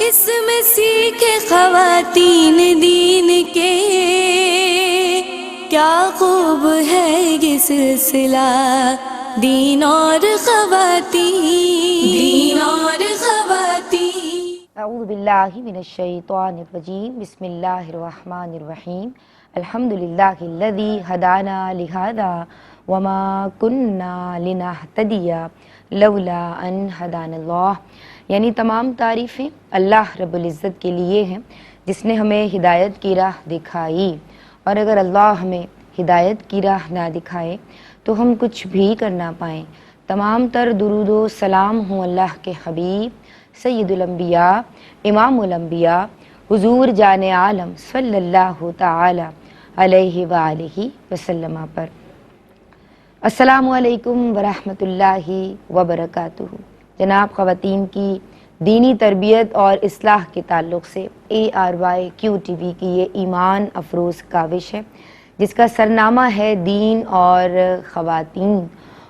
اس میں سیکھے خواتین دین کے، کیا خوب ہے یہ سلسلہ دین اور خواتین، اعوذ باللہ من الشیطان الرجیم، بسم اللہ الرحمن الرحیم، الحمد للہ الذی ہدانا لہذا وما کننا لنہتدی لولا ان ہدانا اللہ۔ یعنی تمام تعریفیں اللہ رب العزت کے لیے ہیں جس نے ہمیں ہدایت کی راہ دکھائی، اور اگر اللہ ہمیں ہدایت کی راہ نہ دکھائے تو ہم کچھ بھی کر نہ پائیں۔ تمام تر درود و سلام ہوں اللہ کے حبیب سید الانبیاء امام الانبیاء حضور جان عالم صلی اللہ تعالی علیہ وآلہ وسلم پر۔ السلام علیکم ورحمۃ اللہ وبرکاتہ۔ جناب، خواتین کی دینی تربیت اور اصلاح کے تعلق سے ARYQ TV کی یہ ایمان افروز کاوش ہے جس کا سرنامہ ہے دین اور خواتین،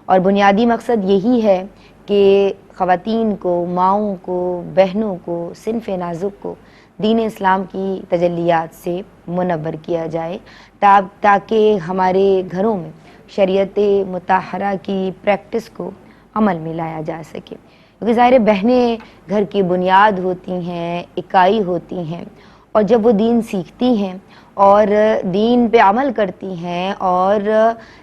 اور بنیادی مقصد یہی ہے کہ خواتین کو، ماؤں کو، بہنوں کو، صنف نازک کو دین اسلام کی تجلیات سے منور کیا جائے تاکہ ہمارے گھروں میں شریعت مطہرہ کی پریکٹس کو عمل میں لایا جا سکے، کیونکہ ظاہر بہنیں گھر کی بنیاد ہوتی ہیں، اکائی ہوتی ہیں، اور جب وہ دین سیکھتی ہیں اور دین پہ عمل کرتی ہیں اور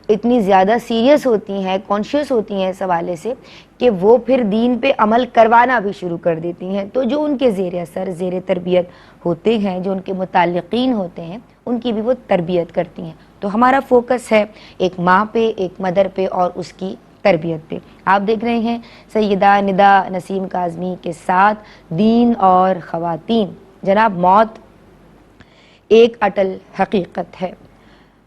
اتنی زیادہ سیریس ہوتی ہیں، کانشیس ہوتی ہیں اس حوالے سے کہ وہ پھر دین پہ عمل کروانا بھی شروع کر دیتی ہیں، تو جو ان کے زیر اثر، زیر تربیت ہوتے ہیں، جو ان کے متعلقین ہوتے ہیں، ان کی بھی وہ تربیت کرتی ہیں۔ تو ہمارا فوکس ہے ایک ماں پہ، ایک مدر پہ اور اس کی تربیت پہ۔ آپ دیکھ رہے ہیں سیدہ ندا نسیم کاظمی کے ساتھ دین اور خواتین۔ جناب، موت ایک اٹل حقیقت ہے،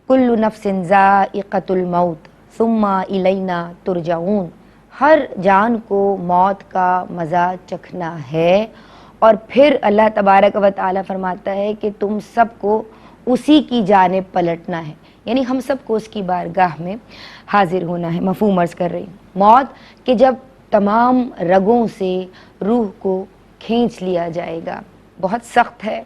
کل نفس ذائقۃ الموت ثم الینا ترجعون۔ ہر جان کو موت کا مزہ چکھنا ہے، اور پھر اللہ تبارک و تعالی فرماتا ہے کہ تم سب کو اسی کی جانب پلٹنا ہے، یعنی ہم سب کو اس کی بارگاہ میں حاضر ہونا ہے۔ مفہوم عرض کر رہی ہوں، موت کہ جب تمام رگوں سے روح کو کھینچ لیا جائے گا، بہت سخت ہے۔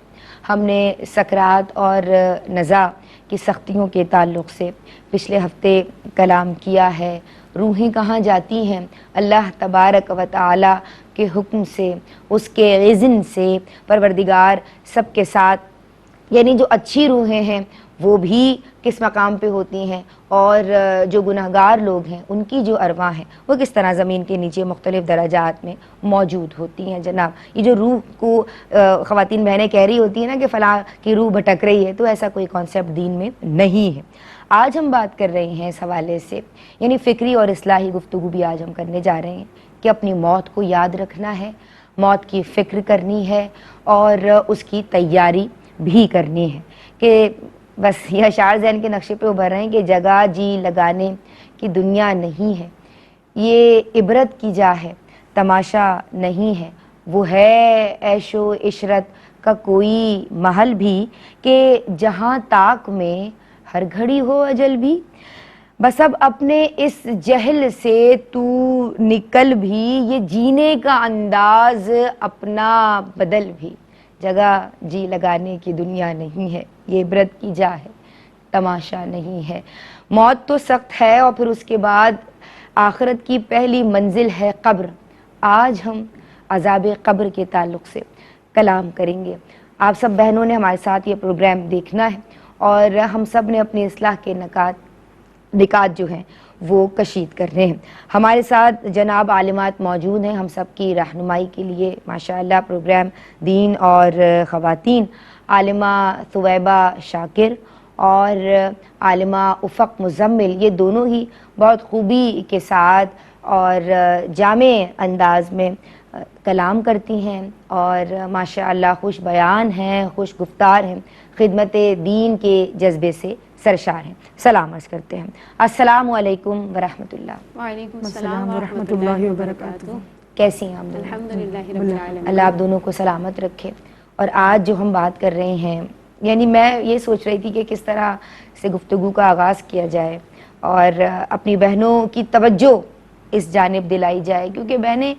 ہم نے سکرات اور نزا کی سختیوں کے تعلق سے پچھلے ہفتے کلام کیا ہے۔ روحیں کہاں جاتی ہیں؟ اللہ تبارک و تعالی کے حکم سے، اس کے اذن سے پروردگار سب کے ساتھ، یعنی جو اچھی روحیں ہیں وہ بھی کس مقام پہ ہوتی ہیں، اور جو گناہگار لوگ ہیں ان کی جو ارواح ہیں وہ کس طرح زمین کے نیچے مختلف درجات میں موجود ہوتی ہیں۔ جناب، یہ جو روح کو خواتین بہنیں کہہ رہی ہوتی ہیں نا کہ فلاں کی روح بھٹک رہی ہے، تو ایسا کوئی کانسیپٹ دین میں نہیں ہے۔ آج ہم بات کر رہے ہیں اس حوالے سے، یعنی فکری اور اصلاحی گفتگو بھی آج ہم کرنے جا رہے ہیں کہ اپنی موت کو یاد رکھنا ہے، موت کی فکر کرنی ہے، اور اس کی تیاری بھی کرنی ہے۔ کہ بس یہ اشعار ذہن کے نقشے پہ ابھر رہے ہیں کہ جگہ جی لگانے کی دنیا نہیں ہے، یہ عبرت کی جا ہے، تماشا نہیں ہے، وہ ہے عیش و عشرت کا کوئی محل بھی کہ جہاں طاق میں ہر گھڑی ہو اجل بھی۔ بس اب اپنے اس جہل سے تو نکل بھی، یہ جینے کا انداز اپنا بدل بھی۔ جگہ جی لگانے کی دنیا نہیں ہے، یہ عبرت کی جا ہے، تماشا نہیں ہے۔ موت تو سخت ہے، اور پھر اس کے بعد آخرت کی پہلی منزل ہے قبر۔ آج ہم عذاب قبر کے تعلق سے کلام کریں گے۔ آپ سب بہنوں نے ہمارے ساتھ یہ پروگرام دیکھنا ہے، اور ہم سب نے اپنی اصلاح کے نکات جو ہیں وہ کشید کر رہے ہیں۔ ہمارے ساتھ جناب عالمات موجود ہیں ہم سب کی رہنمائی کے لیے، ماشاءاللہ پروگرام دین اور خواتین، عالمہ ثویبہ شاکر اور عالمہ افق مزمل، یہ دونوں ہی بہت خوبی کے ساتھ اور جامع انداز میں کلام کرتی ہیں، اور ماشاءاللہ خوش بیان ہیں، خوش گفتار ہیں، خدمت دین کے جذبے سے سرشار ہیں۔ سلام عرض کرتے ہیں، السلام علیکم ورحمۃ اللہ۔ وعلیکم السلام ورحمۃ اللہ وبرکاتہ۔ کیسی ہیں آپ دونوں؟ الحمدللہ رب العالمین۔ اللہ آپ دونوں کو سلامت رکھے۔ اور آج جو ہم بات کر رہے ہیں، یعنی میں یہ سوچ رہی تھی کہ کس طرح سے گفتگو کا آغاز کیا جائے اور اپنی بہنوں کی توجہ اس جانب دلائی جائے، کیونکہ بہنیں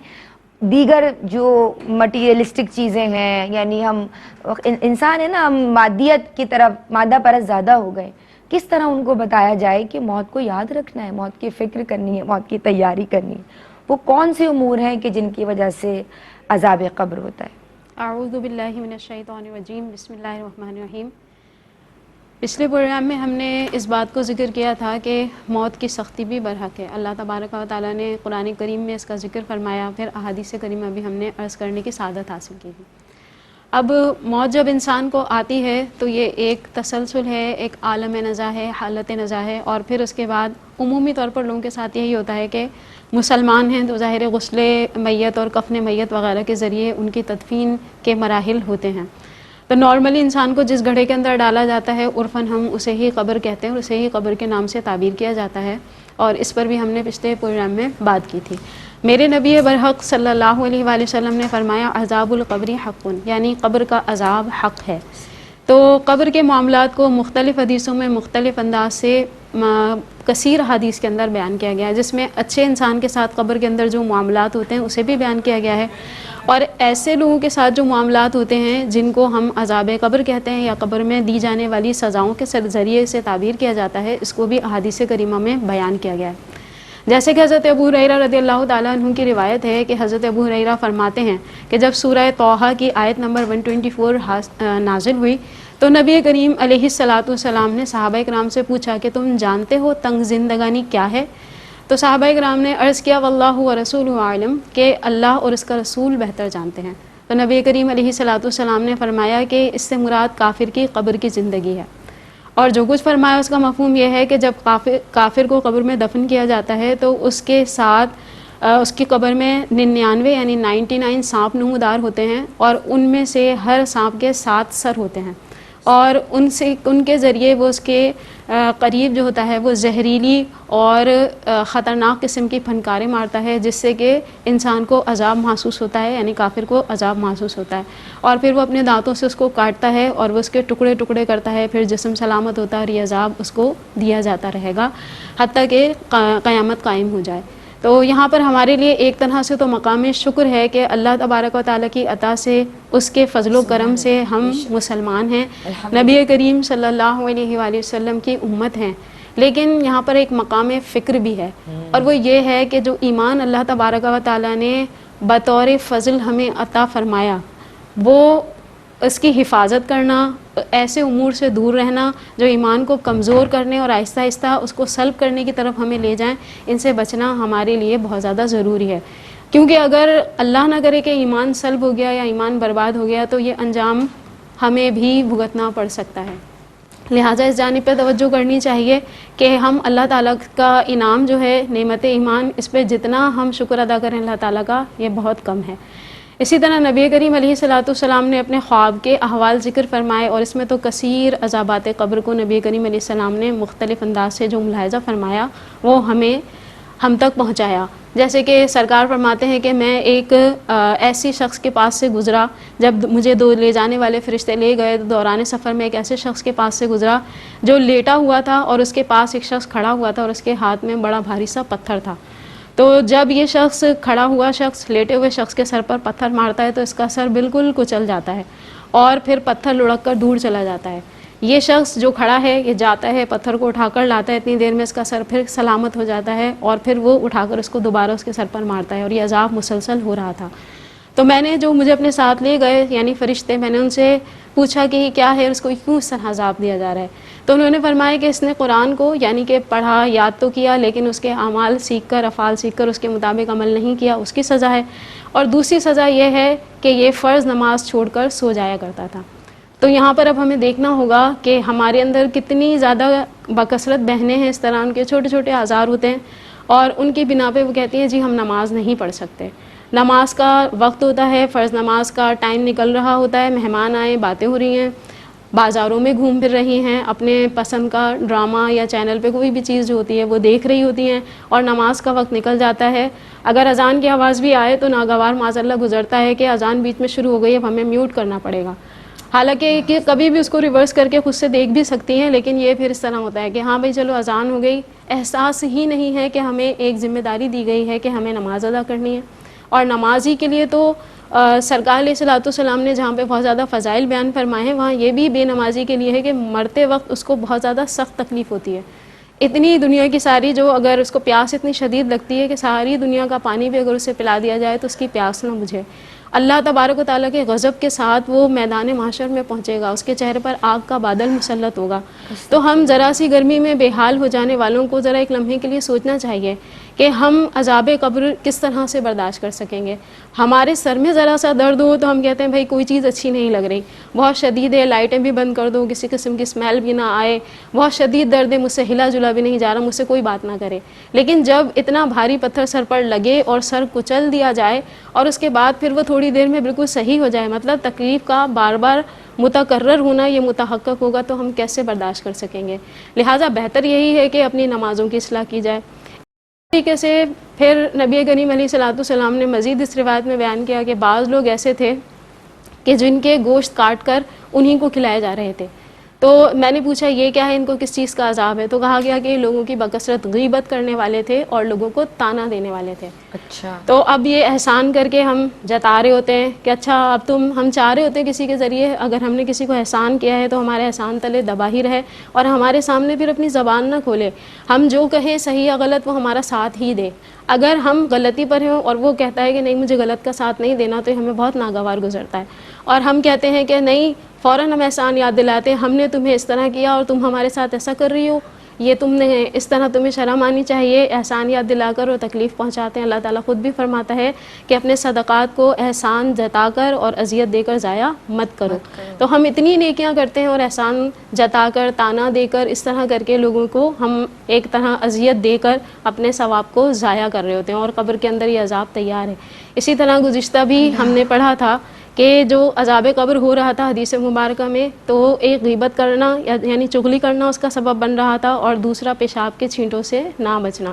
دیگر جو مٹیریلسٹک چیزیں ہیں، یعنی ہم انسان ہے نا، ہم مادیت کی طرف مادہ پرست زیادہ ہو گئے، کس طرح ان کو بتایا جائے کہ موت کو یاد رکھنا ہے، موت کی فکر کرنی ہے، موت کی تیاری کرنی ہے؟ وہ کون سے امور ہیں کہ جن کی وجہ سے عذاب قبر ہوتا ہے؟ اعوذ باللہ من الشیطان الرجیم، بسم اللہ الرحمن الرحیم۔ پچھلے پروگرام میں ہم نے اس بات کو ذکر کیا تھا کہ موت کی سختی بھی برحق ہے۔ اللہ تبارک و تعالیٰ نے قرآن کریم میں اس کا ذکر فرمایا، پھر احادیث کریمہ بھی ہم نے عرض کرنے کی سعادت حاصل کی تھی۔ اب موت جب انسان کو آتی ہے تو یہ ایک تسلسل ہے، ایک عالم نزا ہے، حالت نزا ہے، اور پھر اس کے بعد عمومی طور پر لوگوں کے ساتھ یہی ہوتا ہے کہ مسلمان ہیں تو ظاہر غسل میت اور کفن میت وغیرہ کے ذریعے ان کی تدفین کے مراحل ہوتے ہیں۔ تو نارملی انسان کو جس گڑھے کے اندر ڈالا جاتا ہے عرفاً ہم اسے ہی قبر کہتے ہیں، اور اسے ہی قبر کے نام سے تعبیر کیا جاتا ہے، اور اس پر بھی ہم نے پچھلے پروگرام میں بات کی تھی۔ میرے نبی برحق صلی اللہ علیہ وآلہ وسلم نے فرمایا عذاب القبر حق، یعنی قبر کا عذاب حق ہے۔ تو قبر کے معاملات کو مختلف حدیثوں میں مختلف انداز سے کثیر حدیث کے اندر بیان کیا گیا ہے، جس میں اچھے انسان کے ساتھ قبر کے اندر جو معاملات ہوتے ہیں اسے بھی بیان کیا گیا ہے، اور ایسے لوگوں کے ساتھ جو معاملات ہوتے ہیں جن کو ہم عذاب قبر کہتے ہیں یا قبر میں دی جانے والی سزاؤں کے ذریعے سے تعبیر کیا جاتا ہے، اس کو بھی احادیث کریمہ میں بیان کیا گیا ہے۔ جیسے کہ حضرت ابو ہریرہ رضی اللہ تعالیٰ عنہ کی روایت ہے کہ حضرت ابو ہریرہ فرماتے ہیں کہ جب سورہ طٰہٰ کی آیت نمبر 124 نازل ہوئی تو نبی کریم علیہ الصلاۃ والسلام نے صحابہ کرام سے پوچھا کہ تم جانتے ہو تنگ زندگانی کیا ہے؟ تو صحابہ کرام نے عرض کیا واللہ ورسولہ اعلم، کہ اللہ اور اس کا رسول بہتر جانتے ہیں۔ تو نبی کریم علیہ الصلاۃ والسلام نے فرمایا کہ اس سے مراد کافر کی قبر کی زندگی ہے، اور جو کچھ فرمایا اس کا مفہوم یہ ہے کہ جب کافر کو قبر میں دفن کیا جاتا ہے تو اس کے ساتھ اس کی قبر میں 99 یعنی 99 سانپ نمودار ہوتے ہیں، اور ان میں سے ہر سانپ کے 7 سر ہوتے ہیں، اور ان کے ذریعے وہ اس کے قریب جو ہوتا ہے وہ زہریلی اور خطرناک قسم کی پھنکاریں مارتا ہے، جس سے کہ انسان کو عذاب محسوس ہوتا ہے، یعنی کافر کو عذاب محسوس ہوتا ہے، اور پھر وہ اپنے دانتوں سے اس کو کاٹتا ہے اور وہ اس کے ٹکڑے ٹکڑے کرتا ہے، پھر جسم سلامت ہوتا ہے اور یہ عذاب اس کو دیا جاتا رہے گا حتیٰ کہ قیامت قائم ہو جائے۔ تو یہاں پر ہمارے لیے ایک طرح سے تو مقام شکر ہے کہ اللہ تبارک و تعالیٰ کی عطا سے، اس کے فضل و کرم سے ہم مسلمان ہیں، نبی کریم صلی اللہ علیہ وآلہ وسلم کی امت ہیں، لیکن یہاں پر ایک مقام فکر بھی ہے، اور وہ یہ ہے کہ جو ایمان اللہ تبارک و تعالیٰ نے بطور فضل ہمیں عطا فرمایا، وہ اس کی حفاظت کرنا، ایسے امور سے دور رہنا جو ایمان کو کمزور کرنے اور آہستہ آہستہ اس کو سلب کرنے کی طرف ہمیں لے جائیں، ان سے بچنا ہمارے لیے بہت زیادہ ضروری ہے، کیونکہ اگر اللہ نہ کرے کہ ایمان سلب ہو گیا یا ایمان برباد ہو گیا تو یہ انجام ہمیں بھی بھگتنا پڑ سکتا ہے۔ لہٰذا اس جانب پہ توجہ کرنی چاہیے کہ ہم اللہ تعالیٰ کا انعام جو ہے نعمت ایمان، اس پہ جتنا ہم شکر ادا کریں اللہ تعالیٰ کا، یہ بہت کم ہے۔ اسی طرح نبی کریم علیہ الصلاۃ والسلام نے اپنے خواب کے احوال ذکر فرمائے، اور اس میں تو کثیر عذابات قبر کو نبی کریم علیہ السلام نے مختلف انداز سے جو ملاحظہ فرمایا وہ ہم تک پہنچایا۔ جیسے کہ سرکار فرماتے ہیں کہ میں ایک ایسی شخص کے پاس سے گزرا، جب مجھے لے جانے والے فرشتے لے گئے تو دوران سفر میں ایک ایسے شخص کے پاس سے گزرا جو لیٹا ہوا تھا، اور اس کے پاس ایک شخص کھڑا ہوا تھا اور اس کے ہاتھ میں بڑا بھاری سا پتھر تھا۔ تو جب یہ شخص کھڑا ہوا شخص لیٹے ہوئے شخص کے سر پر پتھر مارتا ہے تو اس کا سر بالکل کچل جاتا ہے، اور پھر پتھر لڑک کر دور چلا جاتا ہے۔ یہ شخص جو کھڑا ہے یہ جاتا ہے، پتھر کو اٹھا کر لاتا ہے، اتنی دیر میں اس کا سر پھر سلامت ہو جاتا ہے، اور پھر وہ اٹھا کر اس کو دوبارہ اس کے سر پر مارتا ہے، اور یہ عذاب مسلسل ہو رہا تھا۔ تو میں نے جو مجھے اپنے ساتھ لے گئے یعنی فرشتے، میں نے ان سے پوچھا کہ یہ کیا ہے، اس کو کیوں اس طرح عذاب دیا جا رہا ہے؟ تو انہوں نے فرمایا کہ اس نے قرآن کو یعنی کہ پڑھا، یاد تو کیا، لیکن اس کے اعمال سیکھ کر، افعال سیکھ کر اس کے مطابق عمل نہیں کیا، اس کی سزا ہے، اور دوسری سزا یہ ہے کہ یہ فرض نماز چھوڑ کر سو جایا کرتا تھا۔ تو یہاں پر اب ہمیں دیکھنا ہوگا کہ ہمارے اندر کتنی زیادہ بکثرت بہنیں ہیں، اس طرح ان کے چھوٹے چھوٹے آزار ہوتے ہیں، اور ان کی بنا پہ وہ کہتی ہیں جی ہم نماز نہیں پڑھ سکتے۔ نماز کا وقت ہوتا ہے، فرض نماز کا ٹائم نکل رہا ہوتا ہے، مہمان آئے، باتیں ہو رہی ہیں، بازاروں میں گھوم پھر رہی ہیں، اپنے پسند کا ڈرامہ یا چینل پہ کوئی بھی چیز جو ہوتی ہے وہ دیکھ رہی ہوتی ہیں، اور نماز کا وقت نکل جاتا ہے۔ اگر اذان کی آواز بھی آئے تو ناگوار معاذ اللہ گزرتا ہے کہ اذان بیچ میں شروع ہو گئی، اب ہمیں میوٹ کرنا پڑے گا، حالانکہ کہ کبھی بھی اس کو ریورس کر کے خود سے دیکھ بھی سکتی ہیں، لیکن یہ پھر اس طرح ہوتا ہے کہ ہاں بھائی چلو اذان ہو گئی، احساس ہی نہیں ہے کہ ہمیں ایک ذمہ داری دی گئی ہے کہ ہمیں نماز ادا کرنی ہے۔ اور نمازی کے لیے تو سرکار علیہ الصلوۃ والسلام نے جہاں پہ بہت زیادہ فضائل بیان فرمائے ہیں وہاں یہ بھی بے نمازی کے لیے ہے کہ مرتے وقت اس کو بہت زیادہ سخت تکلیف ہوتی ہے. اتنی دنیا کی ساری جو اگر اس کو پیاس اتنی شدید لگتی ہے کہ ساری دنیا کا پانی بھی اگر اسے پلا دیا جائے تو اس کی پیاس نہ بجھے. اللہ تبارک و تعالیٰ کے غضب کے ساتھ وہ میدان محشر میں پہنچے گا, اس کے چہرے پر آگ کا بادل مسلط ہوگا. تو ہم ذرا سی گرمی میں بے حال ہو جانے والوں کو ذرا ایک لمحے کے لیے سوچنا چاہیے کہ ہم عذاب قبر کس طرح سے برداشت کر سکیں گے. ہمارے سر میں ذرا سا درد ہو تو ہم کہتے ہیں بھائی کوئی چیز اچھی نہیں لگ رہی, بہت شدید ہے, لائٹیں بھی بند کر دو, کسی قسم کی اسمیل بھی نہ آئے, بہت شدید درد ہے, مجھ سے ہلا جلا بھی نہیں جا رہا, مجھ سے کوئی بات نہ کرے. لیکن جب اتنا بھاری پتھر سر پر لگے اور سر کچل دیا جائے اور اس کے بعد پھر وہ تھوڑی دیر میں بالکل صحیح ہو جائے, مطلب تکلیف کا بار بار متکرر ہونا یہ متحقق ہوگا, تو ہم کیسے برداشت کر سکیں گے. لہٰذا بہتر یہی ہے کہ اپنی نمازوں کی اصلاح کی جائے. اس طریقے سے پھر نبی کریم علیہ الصلوۃ والسلام نے مزید اس روایت میں بیان کیا کہ بعض لوگ ایسے تھے کہ جن کے گوشت کاٹ کر انہی کو کھلائے جا رہے تھے. تو میں نے پوچھا یہ کیا ہے, ان کو کس چیز کا عذاب ہے؟ تو کہا گیا کہ لوگوں کی بکثرت غیبت کرنے والے تھے اور لوگوں کو طعنہ دینے والے تھے. اچھا. تو اب یہ احسان کر کے ہم جتا رہے ہوتے ہیں کہ اچھا اب ہم چاہ رہے ہوتے ہیں کسی کے ذریعے اگر ہم نے کسی کو احسان کیا ہے تو ہمارے احسان تلے دبا ہی رہے اور ہمارے سامنے پھر اپنی زبان نہ کھولے. ہم جو کہیں صحیح یا غلط وہ ہمارا ساتھ ہی دے. اگر ہم غلطی پر ہیں اور وہ کہتا ہے کہ نہیں مجھے غلط کا ساتھ نہیں دینا تو ہمیں بہت ناگوار گزرتا ہے. اور ہم کہتے ہیں کہ نہیں, فوراً ہم احسان یاد دلاتے ہیں, ہم نے تمہیں اس طرح کیا اور تم ہمارے ساتھ ایسا کر رہی ہو, یہ تم نے اس طرح تمہیں شرم آنی چاہیے. احسان یاد دلا کر اور تکلیف پہنچاتے ہیں. اللہ تعالیٰ خود بھی فرماتا ہے کہ اپنے صدقات کو احسان جتا کر اور اذیت دے کر ضائع مت کرو. تو ہم اتنی نیکیاں کرتے ہیں اور احسان جتا کر طعنہ دے کر اس طرح کر کے لوگوں کو ہم ایک طرح اذیت دے کر اپنے ثواب کو ضائع کر رہے ہوتے ہیں اور قبر کے اندر یہ عذاب تیار ہے. اسی طرح گزشتہ بھی ہم نے پڑھا تھا کہ جو عذاب قبر ہو رہا تھا حدیث مبارکہ میں, تو ایک غیبت کرنا یعنی چغلی کرنا اس کا سبب بن رہا تھا اور دوسرا پیشاب کے چھینٹوں سے نہ بچنا.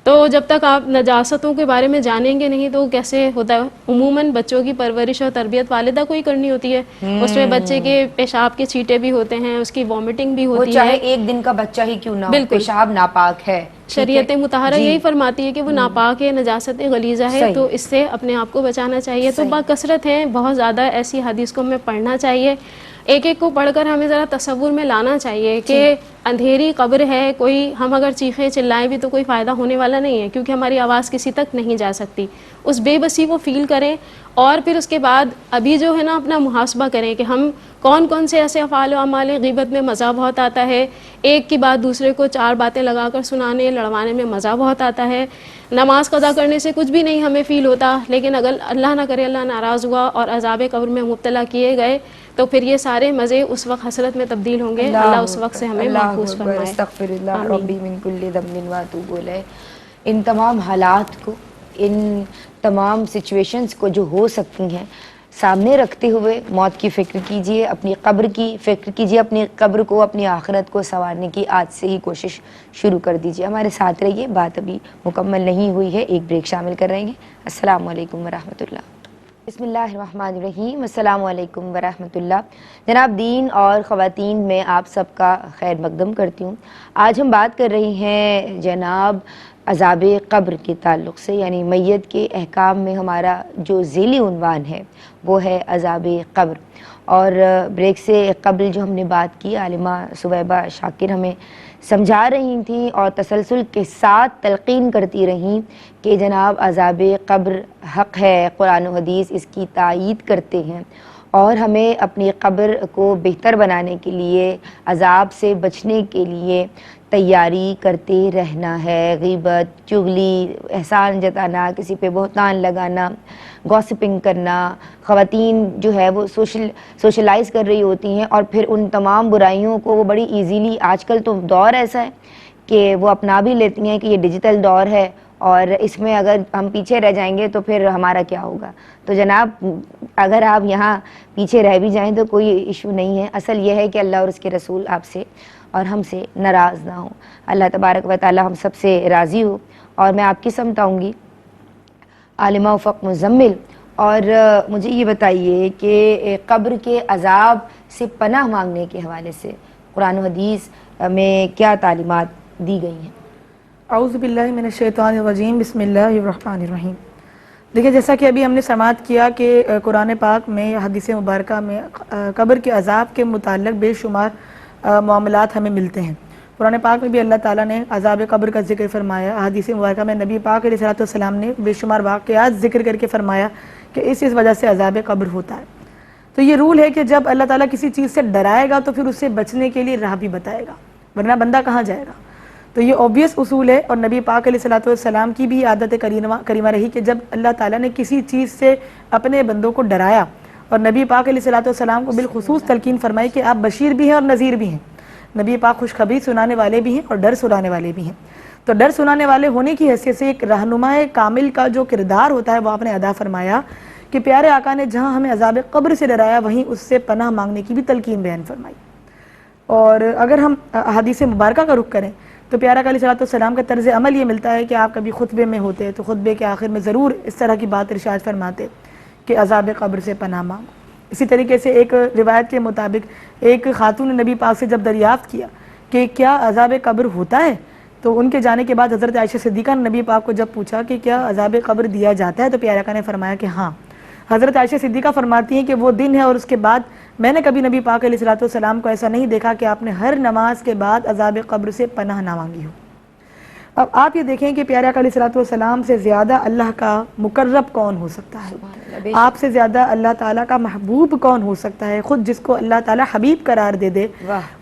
تو جب تک آپ نجاستوں کے بارے میں جانیں گے نہیں تو کیسے ہوتا ہے. عموماً بچوں کی پرورش اور تربیت والدہ کو ہی کرنی ہوتی ہے. اس میں بچے کے پیشاب کے چھینٹے بھی ہوتے ہیں, اس کی وامٹنگ بھی ہوتی ہے, چاہے ایک دن کا بچہ ہی کیوں نہ ہو, پیشاب ناپاک ہے. شریعت مطہرہ یہی فرماتی ہے کہ وہ ناپاک ہے, نجاست غلیظہ ہے, تو اس سے اپنے آپ کو بچانا چاہیے. تو باکثرت ہیں, بہت زیادہ ایسی حدیث کو ہمیں پڑھنا چاہیے. ایک ایک کو پڑھ کر ہمیں ذرا تصور میں لانا چاہیے کہ اندھیری قبر ہے, کوئی ہم اگر چیخیں چلائیں بھی تو کوئی فائدہ ہونے والا نہیں ہے کیونکہ ہماری آواز کسی تک نہیں جا سکتی. اس بے بسی کو فیل کریں اور پھر اس کے بعد ابھی جو ہے نا اپنا محاسبہ کریں کہ ہم کون کون سے ایسے افعال و اعمال. غیبت میں مزہ بہت آتا ہے, ایک کی بات دوسرے کو چار باتیں لگا کر سنانے لڑوانے میں مزہ بہت آتا ہے. نماز قضا کرنے سے کچھ بھی نہیں ہمیں فیل ہوتا, لیکن اگر اللہ نہ کرے اللہ ناراض ہوا اور عذاب قبر میں مبتلا کیے گئے تو پھر یہ سارے مزے اس وقت حسرت میں تبدیل ہوں گے. اللہ اس وقت سے ہمیں محفوظ فرمائے. استغفر اللہ ربی من کل ذنب واتوب الیہ. ان تمام حالات کو, ان تمام سچویشنز کو جو ہو سکتی ہیں سامنے رکھتے ہوئے موت کی فکر کیجئے, اپنی قبر کی فکر کیجئے, اپنی قبر کو اپنی آخرت کو سنوارنے کی آج سے ہی کوشش شروع کر دیجئے. ہمارے ساتھ رہیے, بات ابھی مکمل نہیں ہوئی ہے, ایک بریک شامل کر رہے ہیں. السلام علیکم ورحمۃ اللہ. بسم اللہ الرحمن الرحیم. السلام علیکم ورحمۃ اللہ. جناب دین اور خواتین میں آپ سب کا خیر مقدم کرتی ہوں. آج ہم بات کر رہے ہیں جناب عذاب قبر کے تعلق سے, یعنی میت کے احکام میں ہمارا جو ذیلی عنوان ہے وہ ہے عذاب قبر. اور بریک سے قبل جو ہم نے بات کی عالمہ ثویبہ شاکر ہمیں سمجھا رہی تھیں اور تسلسل کے ساتھ تلقین کرتی رہیں کہ جناب عذاب قبر حق ہے, قرآن و حدیث اس کی تائید کرتے ہیں اور ہمیں اپنی قبر کو بہتر بنانے کے لیے, عذاب سے بچنے کے لیے تیاری کرتے رہنا ہے. غیبت, چغلی, احسان جتانا, کسی پہ بہتان لگانا, گوسپنگ کرنا, خواتین جو ہے وہ سوشلائز کر رہی ہوتی ہیں اور پھر ان تمام برائیوں کو وہ بڑی ایزیلی, آج کل تو دور ایسا ہے کہ وہ اپنا بھی لیتی ہیں کہ یہ ڈیجیٹل دور ہے اور اس میں اگر ہم پیچھے رہ جائیں گے تو پھر ہمارا کیا ہوگا. تو جناب اگر آپ یہاں پیچھے رہ بھی جائیں تو کوئی ایشو نہیں ہے. اصل یہ ہے کہ اللہ اور اس کے رسول آپ سے اور ہم سے ناراض نہ ہوں. اللہ تبارک و تعالی ہم سب سے راضی ہو. اور میں آپ کی سمت آؤں گی عالمہ افق مزمل, اور مجھے یہ بتائیے کہ قبر کے عذاب سے پناہ مانگنے کے حوالے سے قرآن و حدیث میں کیا تعلیمات دی گئی ہیں؟ اعوذ باللہ من الشیطان الرجیم. بسم اللہ الرحمن الرحیم. دیکھیں جیسا کہ ابھی ہم نے سماعت کیا کہ قرآن پاک میں یا حدیث مبارکہ میں قبر کے عذاب کے متعلق بے شمار معاملات ہمیں ملتے ہیں۔ قرآن پاک میں بھی اللہ تعالیٰ نے عذاب قبر کا ذکر فرمایا، حدیث مبارکہ میں نبی پاک علیہ السلام نے بے شمار واقعات ذکر کر کے فرمایا کہ اس وجہ سے عذاب قبر ہوتا ہے۔ تو یہ رول ہے کہ جب اللہ تعالیٰ کسی چیز سے ڈرائے گا تو پھر اسے بچنے کے لیے راہ بھی بتائے گا، ورنہ بندہ کہاں جائے گا۔ تو یہ اوبیس اصول ہے، اور نبی پاک علیہ السلام کی بھی عادت کریمہ رہی کہ جب اللہ تعالیٰ نے کسی چیز سے اپنے بندوں کو ڈرایا، اور نبی پاک علیہ السلام کو بالخصوص تلقین فرمائی کہ آپ بشیر بھی ہیں اور نذیر بھی ہیں، نبی پاک خوشخبری سنانے والے بھی ہیں اور ڈر سنانے والے بھی ہیں۔ تو ڈر سنانے والے ہونے کی حیثیت سے ایک رہنما کامل کا جو کردار ہوتا ہے وہ آپ نے ادا فرمایا کہ پیارے آقا نے جہاں ہمیں عذاب قبر سے ڈرایا وہیں اس سے پناہ مانگنے کی بھی تلقین بیان فرمائی۔ اور اگر ہم حدیث مبارکہ کا رخ کریں تو پیارے آقا علیہ السلام کا طرز عمل یہ ملتا ہے کہ آپ کبھی خطبے میں ہوتے تو خطبے کے آخر میں ضرور اس طرح کی بات ارشاد فرماتے کہ عذاب قبر سے پناہ مانگو۔ اسی طریقے سے ایک روایت کے مطابق ایک خاتون نے نبی پاک سے جب دریافت کیا کہ کیا عذاب قبر ہوتا ہے، تو ان کے جانے کے بعد حضرت عائشہ صدیقہ نے نبی پاک کو جب پوچھا کہ کیا عذاب قبر دیا جاتا ہے، تو پیارے آقا نے فرمایا کہ ہاں۔ حضرت عائشہ صدیقہ فرماتی ہیں کہ وہ دن ہے اور اس کے بعد میں نے کبھی نبی پاک علیہ السلام کو ایسا نہیں دیکھا کہ آپ نے ہر نماز کے بعد عذاب قبر سے پناہ نہ مانگی ہو۔ اب آپ یہ دیکھیں کہ پیارے آقا علیہ السلام سے زیادہ اللہ کا مقرب کون ہو سکتا ہے، آپ سے زیادہ اللہ تعالیٰ کا محبوب کون ہو سکتا ہے، خود جس کو اللہ تعالیٰ حبیب قرار دے دے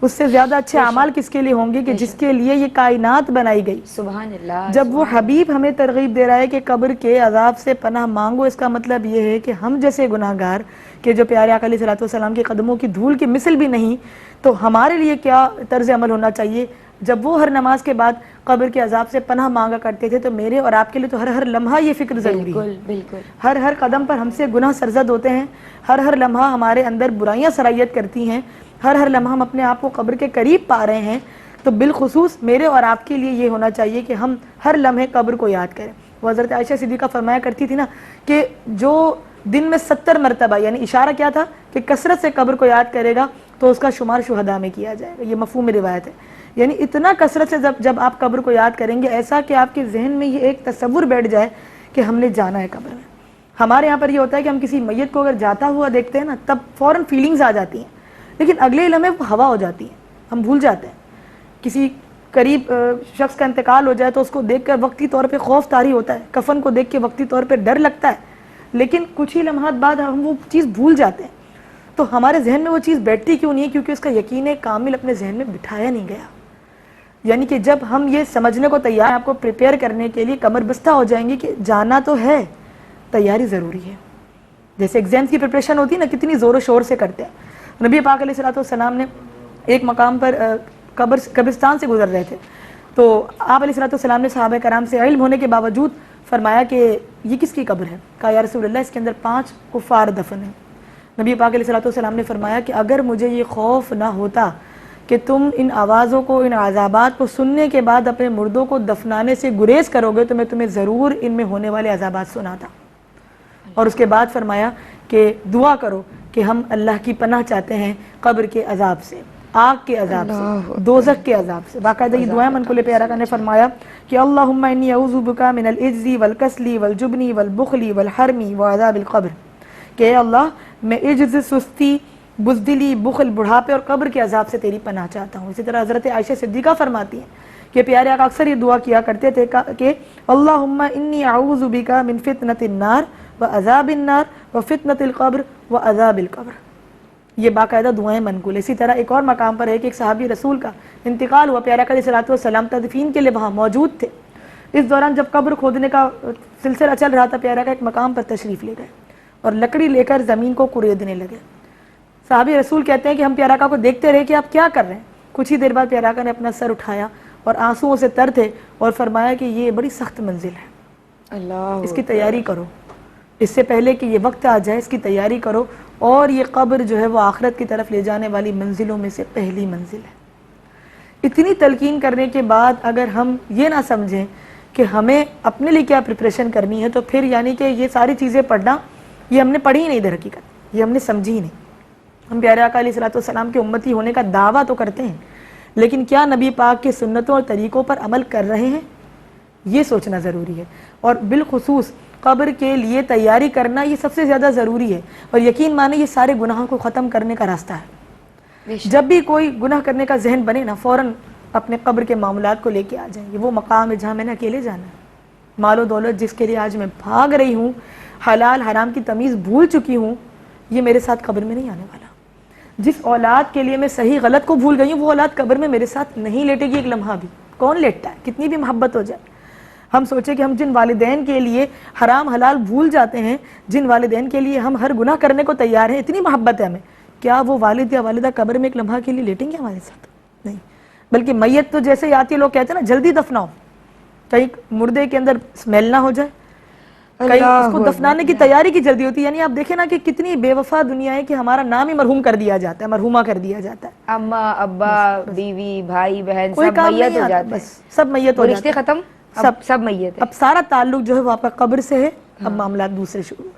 اس سے زیادہ اچھے اعمال کس کے لیے ہوں گے کہ جس کے لیے یہ کائنات بنائی گئی۔ سبحان اللہ۔ جب وہ حبیب ہمیں ترغیب دے رہا ہے کہ قبر کے عذاب سے پناہ مانگو، اس کا مطلب یہ ہے کہ ہم جیسے گناہگار کہ جو پیارے آقا علیہ السلام کے قدموں کی دھول کی مثل بھی نہیں، تو ہمارے لیے کیا طرز عمل ہونا چاہیے۔ جب وہ ہر نماز کے بعد قبر کے عذاب سے پناہ مانگا کرتے تھے تو میرے اور آپ کے لیے تو ہر لمحہ یہ فکر ضروری ہے۔ بالکل۔ ہر قدم پر ہم سے گناہ سرزد ہوتے ہیں، ہر لمحہ ہمارے اندر برائیاں سرایت کرتی ہیں، ہر لمحہ ہم اپنے آپ کو قبر کے قریب پا رہے ہیں، تو بالخصوص میرے اور آپ کے لیے یہ ہونا چاہیے کہ ہم ہر لمحے قبر کو یاد کریں۔ وہ حضرت عائشہ صدیقہ فرمایا کرتی تھی نا کہ جو دن میں 70 مرتبہ، یعنی اشارہ کیا تھا کہ کثرت سے قبر کو یاد کرے گا تو اس کا شمار شہداء میں کیا جائے گا، یہ مفہوم روایت ہے۔ یعنی اتنا کثرت سے جب آپ قبر کو یاد کریں گے ایسا کہ آپ کے ذہن میں یہ ایک تصور بیٹھ جائے کہ ہم نے جانا ہے قبر میں۔ ہمارے یہاں پر یہ ہوتا ہے کہ ہم کسی میت کو اگر جاتا ہوا دیکھتے ہیں نا تب فوراً فیلنگز آ جاتی ہیں، لیکن اگلے لمحے وہ ہوا ہو جاتی ہیں، ہم بھول جاتے ہیں۔ کسی قریب شخص کا انتقال ہو جائے تو اس کو دیکھ کر وقتی طور پہ خوف طاری ہوتا ہے، کفن کو دیکھ کے وقتی طور پہ ڈر لگتا ہے، لیکن کچھ ہی لمحات بعد ہم وہ چیز بھول جاتے ہیں۔ تو ہمارے ذہن میں وہ چیز بیٹھتی کیوں نہیں ہے؟ کیونکہ اس کا یقین کامل اپنے ذہن میں بٹھایا نہیں گیا۔ یعنی کہ جب ہم یہ سمجھنے کو تیار ہیں، آپ کو پریپیئر کرنے کے لیے کمر بستہ ہو جائیں گے کہ جانا تو ہے، تیاری ضروری ہے۔ جیسے ایگزامس کی پریپریشن ہوتی ہے نا، کتنی زور و شور سے کرتے ہیں۔ نبی پاک علیہ السلام نے ایک مقام پر قبرستان سے گزر رہے تھے، تو آپ علیہ السلام نے صحابہ کرام سے علم ہونے کے باوجود فرمایا کہ یہ کس کی قبر ہے؟ کہا یا رسول اللہ اس کے اندر 5 کفار دفن ہیں۔ نبی پاک علیہ السلام نے فرمایا کہ اگر مجھے یہ خوف نہ ہوتا کہ تم ان آوازوں کو، ان عذابات کو سننے کے بعد اپنے مردوں کو دفنانے سے گریز کرو گے تو میں تمہیں ضرور ان میں ہونے والے عذابات سناتا۔ اور اس کے بعد فرمایا کہ دعا کرو کہ ہم اللہ کی پناہ چاہتے ہیں قبر کے عذاب سے، آگ کے عذاب سے، دوزخ کے عذاب سے۔ باقاعدہ یہ دعائیں منقول پیارا نے فرمایا کہ اللہم انی اعوذ بک من العجز والکسل والجبن والبخل والحرم وعذاب القبر، کہ اے اللہ میں عجز، سستی، بزدلی، بخل، بڑھاپے اور قبر کے عذاب سے تیری پناہ چاہتا ہوں۔ اسی طرح حضرت عائشہ صدیقہ فرماتی ہیں کہ پیارے آقا اکثر یہ دعا کیا کرتے تھے کہ اللہم انی اعوذ بک من فتنۃ النار وعذاب النار وفتنۃ القبر وعذاب القبر۔ یہ باقاعدہ دعائیں منقول۔ اسی طرح ایک اور مقام پر ہے کہ ایک صحابی رسول کا انتقال ہوا، پیارے آقا علیہ السلام تدفین کے لیے وہاں موجود تھے۔ اس دوران جب قبر کھودنے کا سلسلہ چل رہا تھا، پیارے آقا ایک مقام پر تشریف لے گئے اور لکڑی لے کر زمین کو کریدنے لگے۔ صحابی رسول کہتے ہیں کہ ہم پیارے آقا کو دیکھتے رہے کہ آپ کیا کر رہے ہیں۔ کچھ ہی دیر بعد پیارے آقا نے اپنا سر اٹھایا اور آنسوؤں سے تر تھے اور فرمایا کہ یہ بڑی سخت منزل ہے، اللہ اس کی تیاری کرو، اس سے پہلے کہ یہ وقت آ جائے اس کی تیاری کرو، اور یہ قبر جو ہے وہ آخرت کی طرف لے جانے والی منزلوں میں سے پہلی منزل ہے۔ اتنی تلقین کرنے کے بعد اگر ہم یہ نہ سمجھیں کہ ہمیں اپنے لیے کیا پریپریشن کرنی ہے، تو پھر یعنی کہ یہ ساری چیزیں پڑھنا یہ ہم نے پڑھی ہی نہیں در حقیقت، یہ ہم نے سمجھی ہی نہیں۔ ہم پیارے آقا علیہ السلام کے امتی ہونے کا دعویٰ تو کرتے ہیں، لیکن کیا نبی پاک کے سنتوں اور طریقوں پر عمل کر رہے ہیں؟ یہ سوچنا ضروری ہے۔ اور بالخصوص قبر کے لیے تیاری کرنا یہ سب سے زیادہ ضروری ہے، اور یقین مانے یہ سارے گناہوں کو ختم کرنے کا راستہ ہے۔ جب بھی کوئی گناہ کرنے کا ذہن بنے نا، فوراً اپنے قبر کے معاملات کو لے کے آ جائیں۔ یہ وہ مقام ہے جہاں میں نے اکیلے جانا ہے۔ مال و دولت جس کے لیے آج میں بھاگ رہی ہوں، حلال حرام کی تمیز بھول چکی ہوں، یہ میرے ساتھ قبر میں نہیں آنے والا۔ جس اولاد کے لیے میں صحیح غلط کو بھول گئی ہوں، وہ اولاد قبر میں میرے ساتھ نہیں لیٹے گی ایک لمحہ بھی۔ کون لیٹتا ہے؟ کتنی بھی محبت ہو جائے۔ ہم سوچیں کہ ہم جن والدین کے لیے حرام حلال بھول جاتے ہیں، جن والدین کے لیے ہم ہر گناہ کرنے کو تیار ہیں، اتنی محبت ہے ہمیں، کیا وہ والد یا والدہ قبر میں ایک لمحہ کے لیے لیٹیں گے ہمارے ساتھ؟ نہیں، بلکہ میت تو جیسے ہی آتی ہے لوگ کہتے ہیں نا جلدی دفناؤ، کہیں مردے کے اندر اسمیل نہ ہو جائے، کہیں اس کو دفنانے کی تیاری کی جلدی ہوتی ہے۔ یعنی آپ دیکھیں نا کہ کتنی بے وفا دنیا ہے کہ ہمارا نام ہی مرحوم کر دیا جاتا ہے، مرحومہ کر دیا جاتا ہے۔ اماں ابا بیوی بھائی بہن کوئی سب کام میت نہیں ہو آتا، جاتے ہیں، بس سب میت ہو وہ جاتے رشتے ہیں، ختم، سب میت ہے۔ اب سارا تعلق جو ہے وہ آپ کا قبر سے ہے، اب معاملات دوسرے شروع ہوئے۔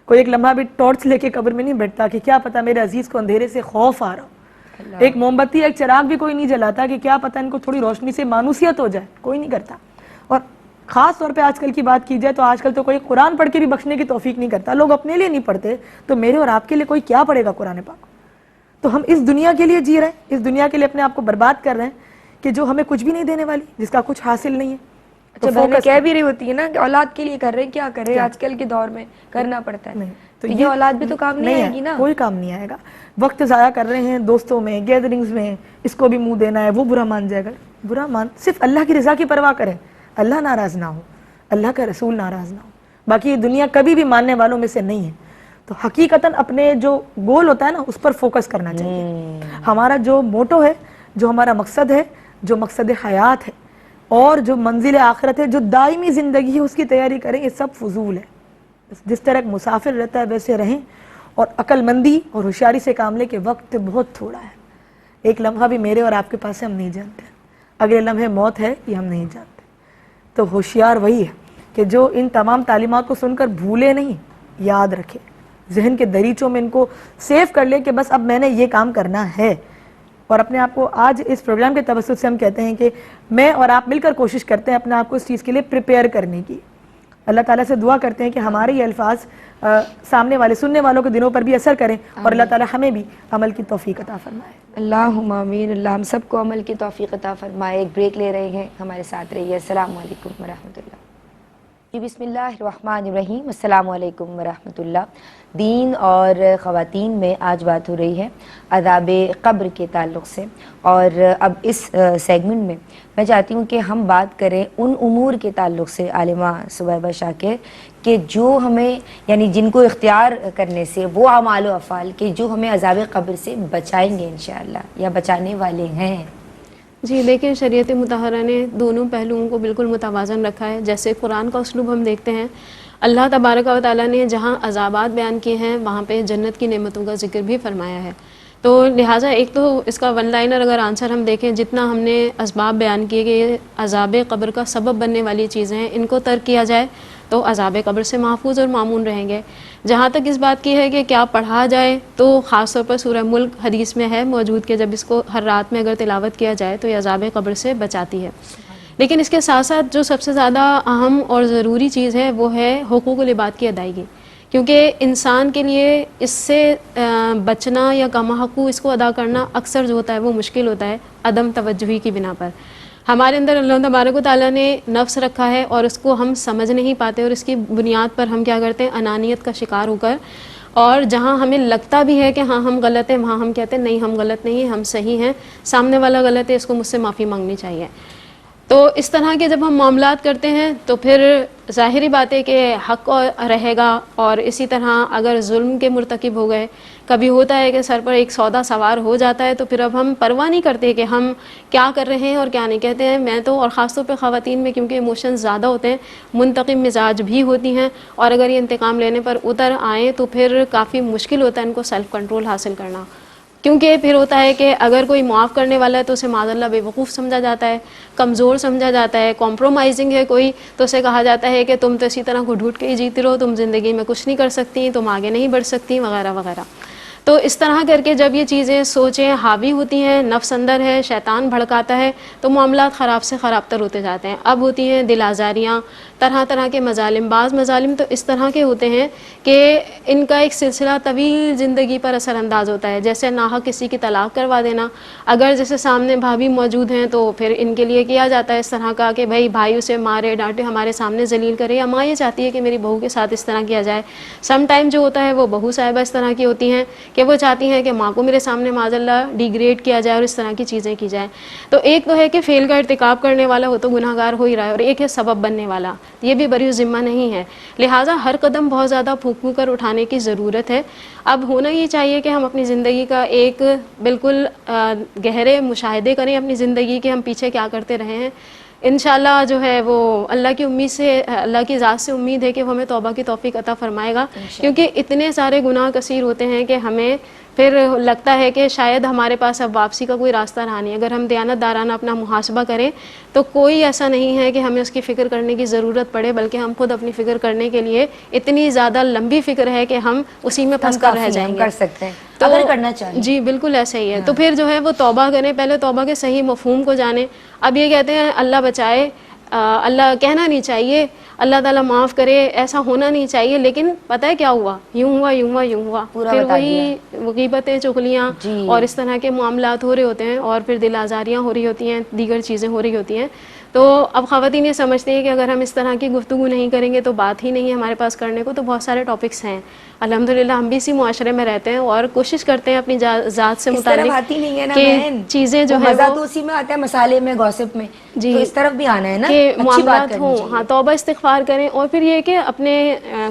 کوئی ایک لمحہ بھی ٹارچ لے کے قبر میں نہیں بیٹھتا کہ کیا پتا میرے عزیز کو اندھیرے سے خوف آ رہا ہو، ایک موم بتی ایک چراغ بھی کوئی نہیں جلاتا کہ کیا پتا ان کو تھوڑی روشنی سے مانوسیت ہو جائے، کوئی نہیں کرتا۔ اور خاص طور پہ آج کل کی بات کی جائے تو آج کل تو کوئی قرآن پڑھ کے بھی بخشنے کی توفیق نہیں کرتا، لوگ اپنے لیے نہیں پڑھتے تو میرے اور آپ کے لیے کوئی کیا پڑھے گا قرآن پاک؟ تو ہم اس دنیا کے لیے جی رہے ہیں، اس دنیا کے لیے اپنے آپ کو برباد کر رہے ہیں کہ جو ہمیں کچھ بھی نہیں دینے والی، جس کا کچھ حاصل نہیں ہے۔ اچھا بہنیں کہہ بھی رہی ہوتی ہے نا کہ اولاد کے لیے کر رہے ہیں، کیا کر رہے ہیں، آج کل کے دور میں کرنا پڑتا ہے، نہیں تو یہ اولاد بھی تو کام نہیں آئے گی نا۔ کوئی کام نہیں آئے گا، وقت ضائع کر رہے ہیں دوستوں میں، گیدرنگز میں، اس کو بھی منہ دینا ہے، وہ برا مان جائے گا، برا مان، صرف اللہ کی رضا کی پرواہ کریں، اللہ ناراض نہ ہو، اللہ کا رسول ناراض نہ ہو، باقی یہ دنیا کبھی بھی ماننے والوں میں سے نہیں ہے۔ تو حقیقتاً اپنے جو گول ہوتا ہے نا اس پر فوکس کرنا چاہیے۔ ہمارا جو موٹو ہے، جو ہمارا مقصد ہے، جو مقصد حیات ہے اور جو منزل آخرت ہے، جو دائمی زندگی ہے، اس کی تیاری کریں، یہ سب فضول ہے۔ جس طرح ایک مسافر رہتا ہے ویسے رہیں، اور عقل مندی اور ہوشیاری سے کام لے کے وقت بہت تھوڑا ہے، ایک لمحہ بھی میرے اور آپ کے پاس ہے ہم نہیں جانتے، اگلے لمحے موت ہے یہ ہم نہیں جانتے۔ تو ہوشیار وہی ہے کہ جو ان تمام تعلیمات کو سن کر بھولے نہیں، یاد رکھے، ذہن کے دریچوں میں ان کو سیو کر لے کہ بس اب میں نے یہ کام کرنا ہے۔ اور اپنے آپ کو آج اس پروگرام کے توسط سے ہم کہتے ہیں کہ میں اور آپ مل کر کوشش کرتے ہیں اپنے آپ کو اس چیز کے لیے پریپیئر کرنے کی۔ اللہ تعالیٰ سے دعا کرتے ہیں کہ ہمارے یہ الفاظ سامنے والے سننے والوں کے دلوں پر بھی اثر کریں، اور اللہ تعالیٰ ہمیں بھی عمل کی توفیق عطا فرمائے۔ اللہم آمین۔ اللہ ہم سب کو عمل کی توفیق عطا فرمائے۔ ایک بریک لے رہے ہیں، ہمارے ساتھ رہیے۔ السلام علیکم ورحمۃ اللہ۔ جی بسم اللہ الرحمن الرحیم۔ السلام علیکم ورحمۃ اللہ۔ دین اور خواتین میں آج بات ہو رہی ہے عذاب قبر کے تعلق سے، اور اب اس سیگمنٹ میں میں چاہتی ہوں کہ ہم بات کریں ان امور کے تعلق سے عالمہ صبیبہ شاکر کہ جو ہمیں یعنی جن کو اختیار کرنے سے وہ اعمال و افعال کہ جو ہمیں عذاب قبر سے بچائیں گے انشاءاللہ یا بچانے والے ہیں۔ جی دیکھیں، شریعت مطہرہ نے دونوں پہلوؤں کو بالکل متوازن رکھا ہے۔ جیسے قرآن کا اسلوب ہم دیکھتے ہیں، اللہ تبارک و تعالیٰ نے جہاں عذابات بیان کیے ہیں وہاں پہ جنت کی نعمتوں کا ذکر بھی فرمایا ہے۔ تو لہٰذا ایک تو اس کا ون لائنر اگر آنسر ہم دیکھیں، جتنا ہم نے اسباب بیان کیے کہ یہ عذاب قبر کا سبب بننے والی چیزیں ہیں، ان کو ترک کیا جائے تو عذاب قبر سے محفوظ اور معمون رہیں گے۔ جہاں تک اس بات کی ہے کہ کیا پڑھا جائے، تو خاص طور پر سورہ ملک حدیث میں ہے موجود کہ جب اس کو ہر رات میں اگر تلاوت کیا جائے تو یہ عذاب قبر سے بچاتی ہے۔ لیکن اس کے ساتھ ساتھ جو سب سے زیادہ اہم اور ضروری چیز ہے وہ ہے حقوق العباد کی ادائیگی، کیونکہ انسان کے لیے اس سے بچنا یا کما حقوق اس کو ادا کرنا اکثر جو ہوتا ہے وہ مشکل ہوتا ہے عدم توجہی کی بنا پر۔ ہمارے اندر اللہ تبارک و تعالیٰ نے نفس رکھا ہے اور اس کو ہم سمجھ نہیں پاتے، اور اس کی بنیاد پر ہم کیا کرتے ہیں، انانیت کا شکار ہو کر، اور جہاں ہمیں لگتا بھی ہے کہ ہاں ہم غلط ہیں وہاں ہم کہتے ہیں نہیں ہم غلط نہیں ہیں، ہم صحیح ہیں، سامنے والا غلط ہے، اس کو مجھ سے معافی مانگنی چاہیے۔ تو اس طرح کے جب ہم معاملات کرتے ہیں تو پھر ظاہری بات ہے کہ حق رہے گا، اور اسی طرح اگر ظلم کے مرتکب ہو گئے، کبھی ہوتا ہے کہ سر پر ایک سودا سوار ہو جاتا ہے تو پھر اب ہم پرواہ نہیں کرتے کہ ہم کیا کر رہے ہیں اور کیا نہیں کہتے ہیں۔ میں تو اور خاص طور پہ خواتین میں کیونکہ ایموشنز زیادہ ہوتے ہیں، منتقم مزاج بھی ہوتی ہیں، اور اگر یہ انتقام لینے پر اتر آئیں تو پھر کافی مشکل ہوتا ہے ان کو سیلف کنٹرول حاصل کرنا، کیونکہ پھر ہوتا ہے کہ اگر کوئی معاف کرنے والا ہے تو اسے معاذ اللہ بے وقوف سمجھا جاتا ہے، کمزور سمجھا جاتا ہے، کمپرومائزنگ ہے کوئی تو اسے کہا جاتا ہے کہ تم تو اسی طرح گھٹ گھٹ کے ہی جیتی رہو، تم زندگی میں کچھ نہیں کر سکتی، تم آگے نہیں بڑھ سکتی، وغیرہ وغیرہ۔ تو اس طرح کر کے جب یہ چیزیں سوچیں حاوی ہوتی ہیں، نفس اندر ہے، شیطان بھڑکاتا ہے، تو معاملات خراب سے خراب تر ہوتے جاتے ہیں. اب ہوتی ہیں دل آزاریاں، طرح طرح کے مظالم. بعض مظالم تو اس طرح کے ہوتے ہیں کہ ان کا ایک سلسلہ طویل زندگی پر اثر انداز ہوتا ہے. جیسے ناحق کسی کی طلاق کروا دینا. اگر جیسے سامنے بھابھی موجود ہیں تو پھر ان کے لیے کیا جاتا ہے اس طرح کا کہ بھائی بھائی اسے مارے ڈانٹے، ہمارے سامنے ذلیل کرے، یا ماں یہ چاہتی ہے کہ میری بہو کے ساتھ اس طرح کیا جائے. سم ٹائم جو ہوتا ہے وہ بہو صاحبہ اس طرح کی ہوتی ہیں کہ وہ چاہتی ہیں کہ ماں کو میرے سامنے معاذ اللہ ڈیگریڈ کیا جائے اور اس طرح کی چیزیں کی جائیں. تو ایک تو ہے کہ فعل کا ارتکاب کرنے والا وہ تو گناہ گار ہو ہی رہا ہے، اور ایک ہے سبب بننے والا، یہ بھی بری ذمہ نہیں ہے. لہٰذا ہر قدم بہت زیادہ پھونک پھونک کر اٹھانے کی ضرورت ہے. اب ہونا یہ چاہیے کہ ہم اپنی زندگی کا ایک بالکل گہرے مشاہدے کریں اپنی زندگی کے، ہم پیچھے کیا کرتے رہے ہیں. انشاءاللہ جو ہے وہ اللہ کی امید سے، اللہ کی ذات سے امید ہے کہ وہ ہمیں توبہ کی توفیق عطا فرمائے گا، کیونکہ اتنے سارے گناہ کثیر ہوتے ہیں کہ ہمیں پھر لگتا ہے کہ شاید ہمارے پاس اب واپسی کا کوئی راستہ رہا نہیں. اگر ہم دیانت دارانہ اپنا محاسبہ کریں تو کوئی ایسا نہیں ہے کہ ہمیں اس کی فکر کرنے کی ضرورت پڑے، بلکہ ہم خود اپنی فکر کرنے کے لیے اتنی زیادہ لمبی فکر ہے کہ ہم اسی میں پھنس کر رہ جائیں گے. کر سکتے ہیں اگر کرنا چاہیں. جی بالکل ایسا ہی ہے. تو پھر جو ہے وہ توبہ کریں، پہلے توبہ کے صحیح مفہوم کو جانیں. اب یہ کہتے ہیں اللہ بچائے، اللہ کہنا نہیں چاہیے، اللہ تعالیٰ معاف کرے، ایسا ہونا نہیں چاہیے. لیکن پتہ ہے کیا ہوا، یوں ہوا یوں ہوا یوں ہوا، پھر وہی غیبتیں چغلیاں اور اس طرح کے معاملات ہو رہے ہوتے ہیں، اور پھر دل آزاریاں ہو رہی ہوتی ہیں، دیگر چیزیں ہو رہی ہوتی ہیں. تو اب خواتین یہ سمجھتے ہیں کہ اگر ہم اس طرح کی گفتگو نہیں کریں گے تو بات ہی نہیں ہے ہمارے پاس کرنے کو. تو بہت سارے ٹاپکس ہیں الحمدللہ، ہم بھی اسی معاشرے میں رہتے ہیں اور کوشش کرتے ہیں اپنی ذات سے متعلق کہ چیزیں جو ہے وہ اسی میں آتا ہے، مسالے میں، گوسپ میں، جی تو اس طرف بھی آنا ہے نا کہ اچھی بات معاملات کرنی ہوں. چاہیے. ہاں توبہ استغفار کریں، اور پھر یہ کہ اپنے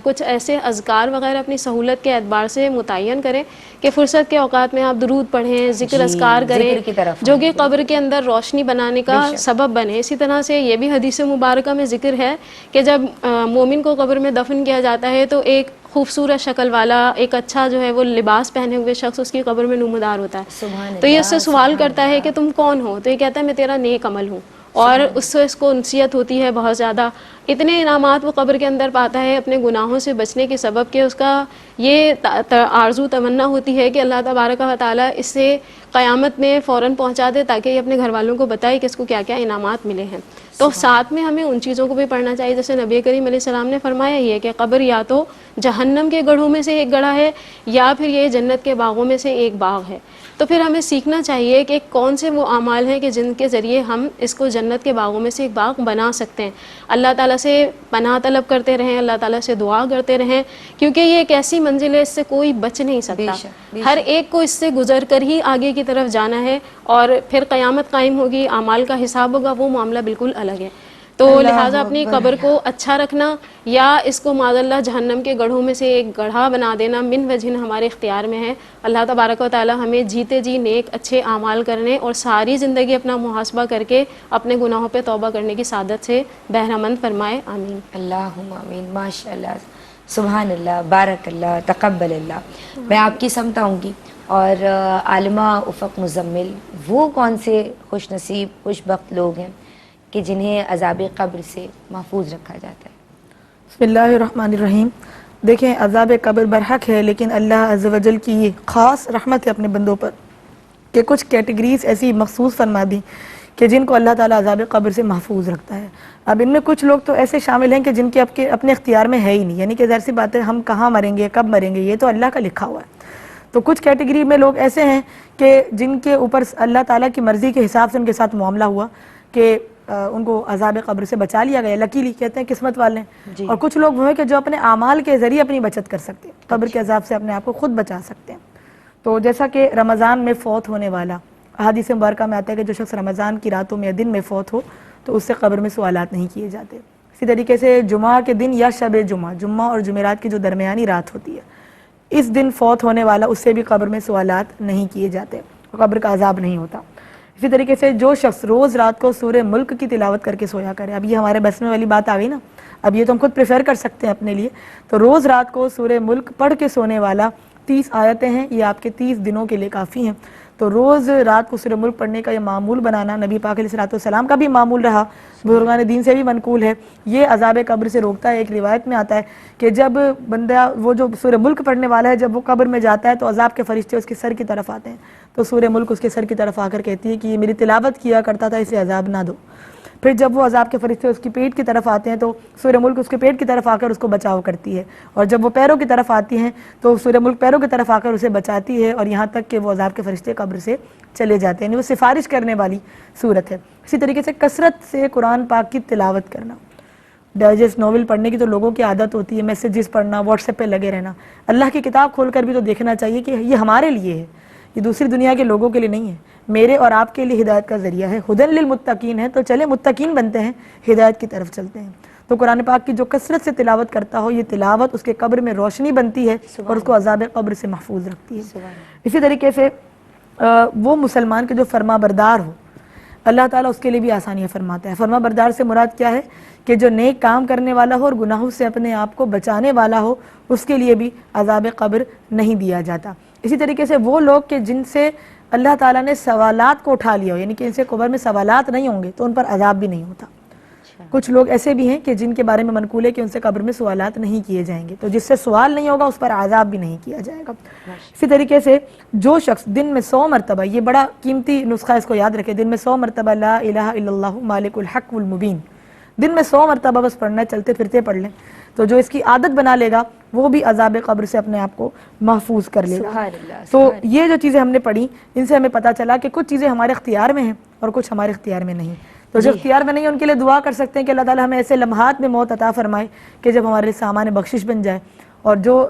کچھ ایسے اذکار وغیرہ اپنی سہولت کے اعتبار سے متعین کریں کہ فرصت کے اوقات میں آپ درود پڑھیں، ذکر اذکار کریں، ذکر کی طرف جو کہ قبر کے اندر روشنی بنانے کا سبب بنے. اسی طرح سے یہ بھی حدیث مبارکہ میں ذکر ہے کہ جب مومن کو قبر میں دفن کیا جاتا ہے تو ایک خوبصورت شکل والا، ایک اچھا جو ہے وہ لباس پہنے ہوئے شخص اس کی قبر میں نمودار ہوتا ہے. تو یہ اس سے سوال کرتا ہے کہ تم کون ہو؟ تو یہ کہتا ہے میں تیرا نیک عمل ہوں، اور اس سے اس کو انسیت ہوتی ہے بہت زیادہ. اتنے انعامات وہ قبر کے اندر پاتا ہے اپنے گناہوں سے بچنے کے سبب کہ اس کا یہ آرزو تمنا ہوتی ہے کہ اللہ تبارک و تعالیٰ اس سے قیامت میں فوراً پہنچا دے تاکہ یہ اپنے گھر والوں کو بتائے کہ اس کو کیا کیا انعامات ملے ہیں. تو ساتھ میں ہمیں ان چیزوں کو بھی پڑھنا چاہیے جیسے نبی کریم علیہ السلام نے فرمایا یہ کہ قبر یا تو جہنم کے گڑھوں میں سے ایک گڑھا ہے یا پھر یہ جنت کے باغوں میں سے ایک باغ ہے. تو پھر ہمیں سیکھنا چاہیے کہ کون سے وہ اعمال ہیں کہ جن کے ذریعے ہم اس کو جنت کے باغوں میں سے ایک باغ بنا سکتے ہیں. اللہ تعالیٰ سے پناہ طلب کرتے رہیں، اللہ تعالیٰ سے دعا کرتے رہیں، کیونکہ یہ ایک ایسی منزل ہے اس سے کوئی بچ نہیں سکتا. ہر ایک کو اس سے گزر کر ہی آگے کی طرف جانا ہے، اور پھر قیامت قائم ہوگی، اعمال کا حساب ہوگا، وہ معاملہ بالکل الگ ہے. تو لہٰذا اپنی قبر کو اچھا رکھنا یا اس کو معاذ اللہ جہنم کے گڑھوں میں سے ایک گڑھا بنا دینا من وجہ ہمارے اختیار میں ہے. اللہ تبارک و تعالی ہمیں جیتے جی نیک اچھے اعمال کرنے اور ساری زندگی اپنا محاسبہ کر کے اپنے گناہوں پہ توبہ کرنے کی سعادت سے بہرہ مند فرمائے. آمین. اللہم آمین. ماشاء اللہ، سبحان اللہ، بارک اللہ، تقبل اللہ. میں آپ کی سمت آؤں گی. اور عالمہ افق مزمل، وہ کون سے خوش نصیب خوش بخت لوگ ہیں کہ جنہیں عذاب قبر سے محفوظ رکھا جاتا ہے؟ بسم اللہ الرحمن الرحیم. دیکھیں عذاب قبر برحق ہے، لیکن اللہ عز و جل کی یہ خاص رحمت ہے اپنے بندوں پر کہ کچھ کیٹیگریز ایسی مخصوص فرما دی کہ جن کو اللہ تعالیٰ عذاب قبر سے محفوظ رکھتا ہے. اب ان میں کچھ لوگ تو ایسے شامل ہیں کہ جن کے اپنے اختیار میں ہے ہی نہیں، یعنی کہ ظاہر سی بات ہے ہم کہاں مریں گے، کب مریں گے، یہ تو اللہ کا لکھا ہوا ہے. تو کچھ کیٹیگری میں لوگ ایسے ہیں کہ جن کے اوپر اللہ تعالیٰ کی مرضی کے حساب سے ان کے ساتھ معاملہ ہوا کہ ان کو عذاب قبر سے بچا لیا گیا، لکیلی کہتے ہیں قسمت والے. اور کچھ لوگ وہ ہیں کہ جو اپنے اعمال کے ذریعے اپنی بچت کر سکتے ہیں، قبر کے عذاب سے اپنے آپ کو خود بچا سکتے ہیں. تو جیسا کہ رمضان میں فوت ہونے والا، احادیث مبارکہ میں آتا ہے کہ جو شخص رمضان کی راتوں میں یا دن میں فوت ہو تو اس سے قبر میں سوالات نہیں کیے جاتے. اسی طریقے سے جمعہ کے دن یا شب جمعہ اور جمعرات کی جو درمیانی رات ہوتی ہے، اس دن فوت ہونے والا اس سے بھی قبر میں سوالات نہیں کیے جاتے، قبر کا عذاب نہیں ہوتا. اسی طریقے سے جو شخص روز رات کو سورہ ملک کی تلاوت کر کے سویا کرے، اب یہ ہمارے بس میں والی بات آ گئی نا، اب یہ تو ہم خود پریفر کر سکتے ہیں اپنے لیے. تو روز رات کو سورہ ملک پڑھ کے سونے والا 30 آیتیں ہیں، یہ آپ کے 30 دنوں کے لیے کافی ہیں. تو روز رات کو سورہ ملک پڑھنے کا یہ معمول بنانا نبی پاک علیہ الصلوۃ والسلام کا بھی معمول رہا، بزرگان دین سے بھی منقول ہے، یہ عذاب قبر سے روکتا ہے۔ ایک روایت میں آتا ہے کہ جب بندہ وہ جو سورہ ملک پڑھنے والا ہے جب وہ قبر میں جاتا ہے تو عذاب کے فرشتے اس کے سر کی طرف آتے ہیں، تو سورہ ملک اس کے سر کی طرف آ کر کہتی ہے کہ یہ میری تلاوت کیا کرتا تھا، اسے عذاب نہ دو۔ پھر جب وہ عذاب کے فرشتے اس کی پیٹ کی طرف آتے ہیں تو سورہ ملک اس کے پیٹ کی طرف آ کر اس کو بچاؤ کرتی ہے، اور جب وہ پیروں کی طرف آتی ہیں تو سورہ ملک پیروں کی طرف آ کر اسے بچاتی ہے، اور یہاں تک کہ وہ عذاب کے فرشتے قبر سے چلے جاتے ہیں، یعنی وہ سفارش کرنے والی صورت ہے۔ اسی طریقے سے کثرت سے قرآن پاک کی تلاوت کرنا، ڈائجسٹ ناول پڑھنے کی تو لوگوں کی عادت ہوتی ہے، میسیجز پڑھنا، واٹس ایپ پہ لگے رہنا، اللہ کی کتاب کھول کر بھی تو دیکھنا چاہیے کہ یہ ہمارے لیے ہے، یہ دوسری دنیا کے لوگوں کے لیے نہیں ہے، میرے اور آپ کے لیے ہدایت کا ذریعہ ہے، ہدن للمتقین ہے، تو چلے متقین بنتے ہیں، ہدایت کی طرف چلتے ہیں۔ تو قرآن پاک کی جو کثرت سے تلاوت کرتا ہو، یہ تلاوت اس کے قبر میں روشنی بنتی ہے اور اس کو عذاب قبر سے محفوظ رکھتی ہے۔ اسی طریقے سے وہ مسلمان کے جو فرما بردار ہو، اللہ تعالیٰ اس کے لیے بھی آسانیاں فرماتا ہے۔ فرما بردار سے مراد کیا ہے کہ جو نیک کام کرنے والا ہو اور گناہوں سے اپنے آپ کو بچانے والا ہو، اس کے لیے بھی عذاب قبر نہیں دیا جاتا۔ اسی طریقے سے وہ لوگ کہ جن سے اللہ تعالیٰ نے سوالات کو اٹھا لیا ہو، یعنی کہ ان سے قبر میں سوالات نہیں ہوں گے تو ان پر عذاب بھی نہیں ہوتا۔ کچھ لوگ ایسے بھی ہیں کہ جن کے بارے میں منقول ہے کہ ان سے قبر میں سوالات نہیں کیے جائیں گے، تو جس سے سوال نہیں ہوگا اس پر عذاب بھی نہیں کیا جائے گا۔ اسی طریقے سے جو شخص دن میں 100 مرتبہ، یہ بڑا قیمتی نسخہ، اس کو یاد رکھے، دن میں 100 مرتبہ لا الہ الا اللہ مالک الحق والمبین، دن میں 100 مرتبہ بس پڑھنا ہے، چلتے پھرتے پڑھ لیں، تو جو اس کی عادت بنا لے گا وہ بھی عذاب قبر سے اپنے آپ کو محفوظ کر لے گا۔ تو یہ جو چیزیں ہم نے پڑھی، ان سے ہمیں پتہ چلا کہ کچھ چیزیں ہمارے اختیار میں ہیں اور کچھ ہمارے اختیار میں نہیں۔ تو جو اختیار میں نہیں ان کے لیے دعا کر سکتے ہیں کہ اللہ تعالیٰ ہمیں ایسے لمحات میں موت عطا فرمائے کہ جب ہمارے سامان بخشش بن جائے، اور جو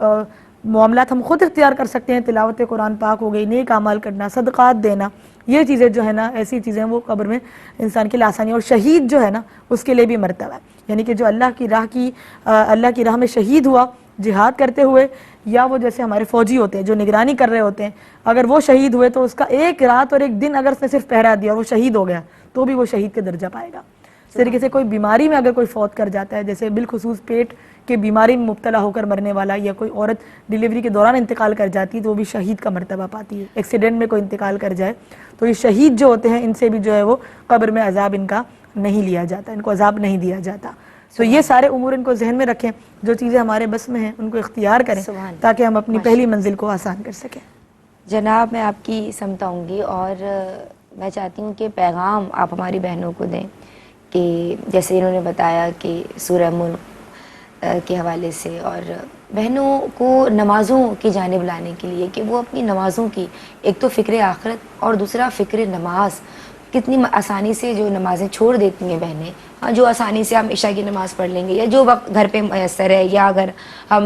معاملات ہم خود اختیار کر سکتے ہیں، تلاوت قرآن پاک ہو گئی، نیک اعمال کرنا، صدقات دینا، یہ چیزیں جو ہے نا، ایسی چیزیں وہ قبر میں انسان کے لیے آسانی، اور شہید جو ہے نا اس کے لیے بھی مرتبہ ہے، یعنی کہ جو اللہ کی راہ میں شہید ہوا جہاد کرتے ہوئے، یا وہ جیسے ہمارے فوجی ہوتے ہیں جو نگرانی کر رہے ہوتے ہیں، اگر وہ شہید ہوئے تو اس کا ایک رات اور ایک دن اگر اس نے صرف پہرا دیا اور وہ شہید ہو گیا تو بھی وہ شہید کے درجہ پائے گا۔ اس طریقے سے کوئی بیماری میں اگر کوئی فوت کر جاتا ہے، جیسے بالخصوص پیٹ کے بیماری میں مبتلا ہو کر مرنے والا، یا کوئی عورت ڈیلیوری کے دوران انتقال کر جاتی ہے تو وہ بھی شہید کا مرتبہ پاتی ہے۔ ایکسیڈنٹ میں کوئی انتقال کر جائے تو یہ شہید جو ہوتے ہیں ان سے بھی جو ہے وہ قبر میں عذاب ان کا نہیں لیا جاتا، ان کو عذاب نہیں دیا جاتا۔ تو یہ سارے امور ان کو ذہن میں رکھیں، جو چیزیں ہمارے بس میں ہیں ان کو اختیار کریں تاکہ ہم اپنی پہلی منزل کو آسان کر سکیں۔ جناب میں آپ کی سمت آؤں گی، اور میں چاہتی ہوں کہ پیغام آپ ہماری بہنوں کو دیں کہ جیسے انہوں نے بتایا کہ سورہ ملک کے حوالے سے، اور بہنوں کو نمازوں کی جانب لانے کے لیے کہ وہ اپنی نمازوں کی ایک تو فکر آخرت اور دوسرا فکر نماز، کتنی آسانی سے جو نمازیں چھوڑ دیتی ہیں بہنیں، جو آسانی سے ہم عشاء کی نماز پڑھ لیں گے یا جو وقت گھر پہ میسر ہے، یا اگر ہم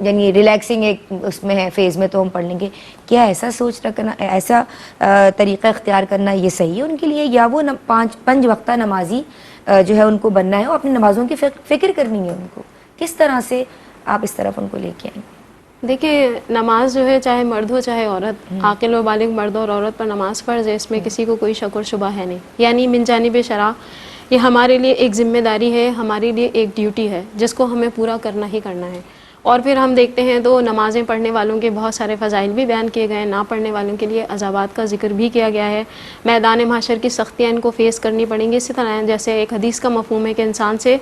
یعنی ریلیکسنگ ایک اس میں ہے فیز میں تو ہم پڑھ لیں گے، کیا ایسا سوچ رکھنا، ایسا طریقہ اختیار کرنا یہ صحیح ہے ان کے لیے، یا وہ 5 وقتہ نمازی جو ہے ان کو بننا ہے اور اپنی نمازوں کی فکر کرنی ہے ان کو؟ کس طرح سے آپ اس طرف ان کو لے کے آئیں؟ دیکھیں، نماز جو ہے چاہے مرد ہو چاہے عورت، عاقل و بالغ مرد اور عورت پر نماز فرض ہے، اس میں کسی کو کوئی شک اور شبہ ہے نہیں، یعنی من جانب شرع یہ ہمارے لیے ایک ذمہ داری ہے، ہمارے لیے ایک ڈیوٹی ہے جس کو ہمیں پورا کرنا ہی کرنا ہے۔ اور پھر ہم دیکھتے ہیں تو نمازیں پڑھنے والوں کے بہت سارے فضائل بھی بیان کیے گئے ہیں، نہ پڑھنے والوں کے لیے عذابات کا ذکر بھی کیا گیا ہے، میدان محشر کی سختیاں ان کو فیس کرنی پڑیں گی۔ اسی طرح جیسے ایک حدیث کا مفہوم ہے کہ انسان سے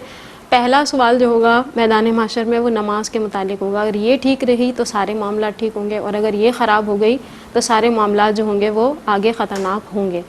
پہلا سوال جو ہوگا میدان محشر میں وہ نماز کے متعلق ہوگا، اگر یہ ٹھیک رہی تو سارے معاملات ٹھیک ہوں گے، اور اگر یہ خراب ہو گئی تو سارے معاملات جو ہوں گے وہ آگے خطرناک ہوں گے۔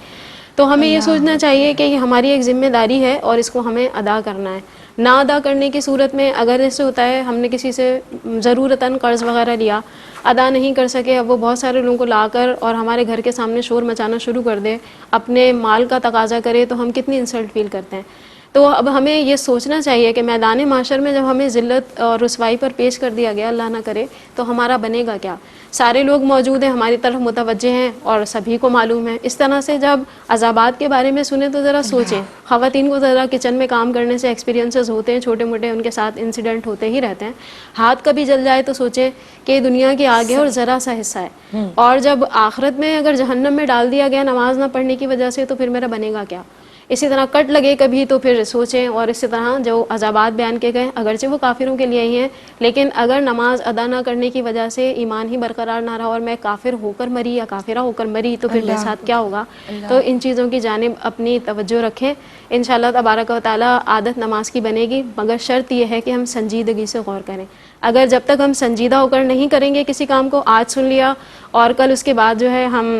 تو ہمیں یہ سوچنا چاہیے کہ یہ ہماری ایک ذمہ داری ہے اور اس کو ہمیں ادا کرنا ہے۔ نہ ادا کرنے کی صورت میں اگر ایسے ہوتا ہے ہم نے کسی سے ضرورتاً قرض وغیرہ لیا، ادا نہیں کر سکے، اب وہ بہت سارے لوگوں کو لا کر اور ہمارے گھر کے سامنے شور مچانا شروع کر دے، اپنے مال کا تقاضا کرے، تو ہم کتنی انسلٹ فیل کرتے ہیں۔ تو اب ہمیں یہ سوچنا چاہیے کہ میدان معاشر میں جب ہمیں ذلت اور رسوائی پر پیش کر دیا گیا، اللہ نہ کرے، تو ہمارا بنے گا کیا؟ سارے لوگ موجود ہیں، ہماری طرف متوجہ ہیں اور سبھی کو معلوم ہے۔ اس طرح سے جب عذابات کے بارے میں سنیں تو ذرا سوچیں، خواتین کو ذرا کچن میں کام کرنے سے ایکسپیرینسز ہوتے ہیں، چھوٹے موٹے ان کے ساتھ انسیڈنٹ ہوتے ہی رہتے ہیں، ہاتھ کبھی جل جائے تو سوچیں کہ دنیا کے آگے اور ذرا سا حصہ ہے، اور جب آخرت میں اگر جہنم میں ڈال دیا گیا نماز نہ پڑھنے کی وجہ سے تو پھر میرا بنے گا کیا؟ اسی طرح کٹ لگے کبھی تو پھر سوچیں. اور اسی طرح جو عذابات بیان کیے گئے اگرچہ وہ کافروں کے لیے ہی ہیں، لیکن اگر نماز ادا نہ کرنے کی وجہ سے ایمان ہی برقرار نہ رہا اور میں کافر ہو کر مری یا کافرہ ہو کر مری تو پھر میرے ساتھ کیا ہوگا. تو ان چیزوں کی جانب اپنی توجہ رکھیں. انشاءاللہ تبارک و تعالیٰ عادت نماز کی بنے گی، مگر شرط یہ ہے کہ ہم سنجیدگی سے غور کریں. اگر جب تک ہم سنجیدہ ہو کر نہیں کریں گے کسی کام کو، آج سن لیا اور کل اس کے بعد جو ہے ہم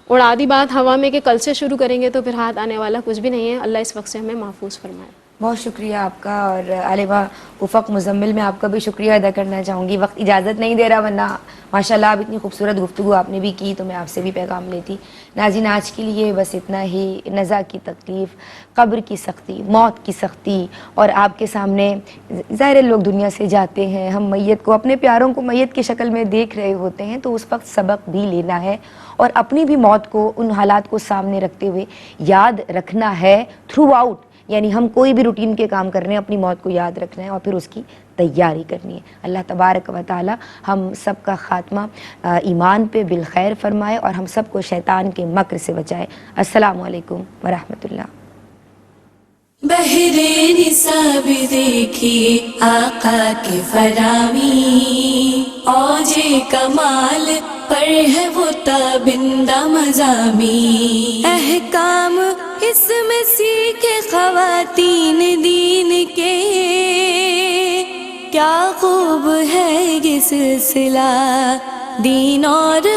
اڑا دی بات ہوا میں کہ کل سے شروع کریں گے، تو پھر ہاتھ آنے والا کچھ بھی نہیں ہے. اللہ اس وقت سے ہمیں محفوظ فرمائے. بہت شکریہ آپ کا. اور عالمہ افق مزمل میں آپ کا بھی شکریہ ادا کرنا چاہوں گی. وقت اجازت نہیں دے رہا، ورنہ ماشاءاللہ آپ اتنی خوبصورت گفتگو آپ نے بھی کی تو میں آپ سے بھی پیغام لیتی. ناظرین آج کے لیے بس اتنا ہی. نزا کی تکلیف، قبر کی سختی، موت کی سختی، اور آپ کے سامنے ظاہر لوگ دنیا سے جاتے ہیں، ہم میت کو، اپنے پیاروں کو میت کی شکل میں دیکھ رہے ہوتے ہیں، تو اس وقت سبق بھی لینا ہے اور اپنی بھی موت کو، ان حالات کو سامنے رکھتے ہوئے یاد رکھنا ہے تھرو آؤٹ. یعنی ہم کوئی بھی روٹین کے کام کر رہے ہیں، اپنی موت کو یاد رکھنا ہے اور پھر اس کی تیاری کرنی ہے. اللہ تبارک و تعالی ہم سب کا خاتمہ ایمان پہ بالخیر فرمائے اور ہم سب کو شیطان کے مکر سے بچائے. السلام علیکم ورحمۃ اللہ. بہرے نصاب دیکھیے آقا کی فرامی، اوج کمال پر ہے وہ تابندہ مضامین. احکام اس میں سیکھے خواتین دین کے، کیا خوب ہے یہ سلسلہ دین اور